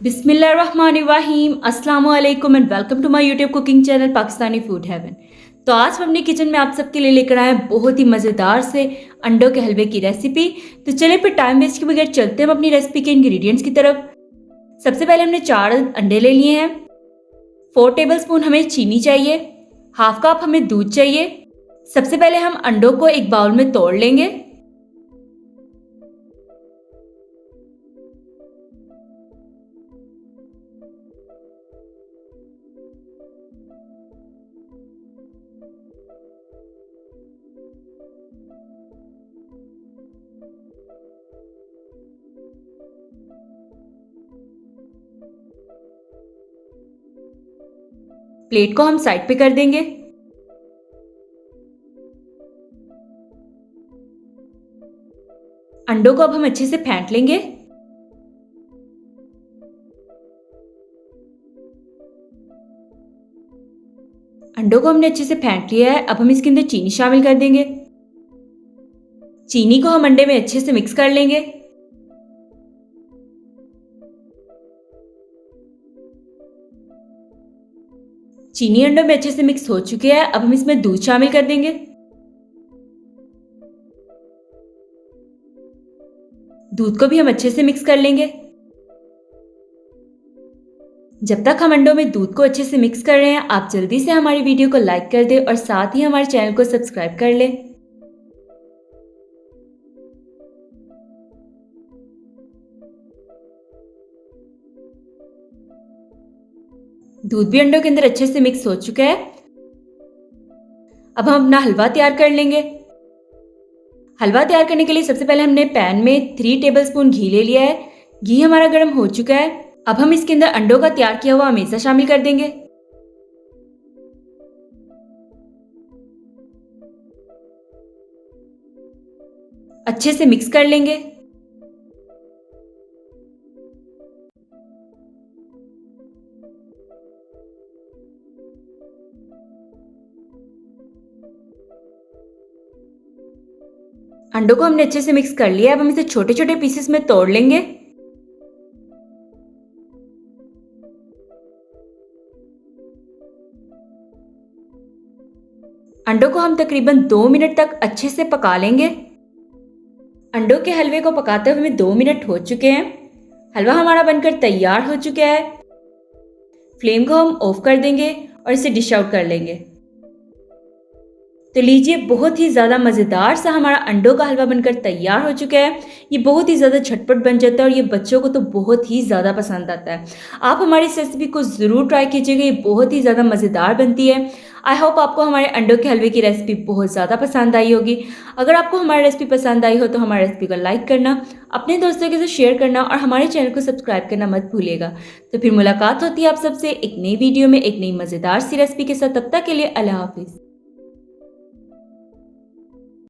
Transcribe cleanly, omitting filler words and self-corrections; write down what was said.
बिस्मिल्लाहिर्रहमानिर्रहीम अस्सलाम वालेकुम and welcome to my YouTube cooking channel Pakistani food heaven. तो आज हम अपने किचन में आप सबके लिए लेकर आए हैं बहुत ही मज़ेदार से अंडों के हलवे की रेसिपी। तो चलिए फिर टाइम वेस्ट के बगैर चलते हैं हम अपनी रेसिपी के इंग्रेडिएंट्स की तरफ। सबसे पहले हमने 4 अंडे ले लिए हैं। 4 टेबलस्पून हमें चीनी चाहिए। हाफ कप हमें दूध चाहिए। सबसे पहले हम अंडों को एक बाउल में तोड़ लेंगे। प्लेट को हम साइड पे कर देंगे। अंडों को अब हम अच्छे से फेंट लेंगे। अंडों को हमने अच्छे से फेंट लिया है। अब हम इसके अंदर चीनी शामिल कर देंगे। चीनी को हम अंडे में अच्छे से मिक्स कर लेंगे। चीनी अंडों में अच्छे से मिक्स हो चुके हैं। अब हम इसमें दूध शामिल कर देंगे। दूध को भी हम अच्छे से मिक्स कर लेंगे। जब तक हम अंडों में दूध को अच्छे से मिक्स कर रहे हैं, आप जल्दी से हमारी वीडियो को लाइक कर दें और साथ ही हमारे चैनल को सब्सक्राइब कर लें। दूध भी अंडों के अंदर अच्छे से मिक्स हो चुका है। अब हम अपना हलवा तैयार कर लेंगे। हलवा तैयार करने के लिए सबसे पहले हमने पैन में 3 टेबलस्पून घी ले लिया है। घी हमारा गर्म हो चुका है। अब हम इसके अंदर अंडों का तैयार किया हुआ अमेज़ा शामिल कर देंगे। अच्छे से मिक्स कर लेंगे। अंडों को हमने अच्छे से मिक्स कर लिया। अब हम इसे छोटे छोटे पीसेस में तोड़ लेंगे। अंडों को हम तकरीबन 2 मिनट तक अच्छे से पका लेंगे। अंडों के हलवे को पकाते हुए 2 मिनट हो चुके हैं। हलवा हमारा बनकर तैयार हो चुका है। फ्लेम को हम ऑफ कर देंगे और इसे डिश आउट कर लेंगे। तो लीजिए, बहुत ही ज़्यादा मज़ेदार सा हमारा अंडों का हलवा बनकर तैयार हो चुका है। ये बहुत ही ज़्यादा झटपट बन जाता है और ये बच्चों को तो बहुत ही ज़्यादा पसंद आता है। आप हमारी इस रेसिपी को ज़रूर ट्राई कीजिएगा, ये बहुत ही ज़्यादा मज़ेदार बनती है। आई होप आपको हमारे अंडों के हलवे की रेसिपी बहुत ज़्यादा पसंद आई होगी। अगर आपको हमारी रेसिपी पसंद आई हो तो हमारी रेसिपी को लाइक करना, अपने दोस्तों के साथ शेयर करना और हमारे चैनल को सब्सक्राइब करना मत भूलिएगा। तो फिर मुलाकात होती है आप सबसे एक नई वीडियो में एक नई मज़ेदार सी रेसिपी के साथ। तब तक के लिए अल्लाह हाफिज़।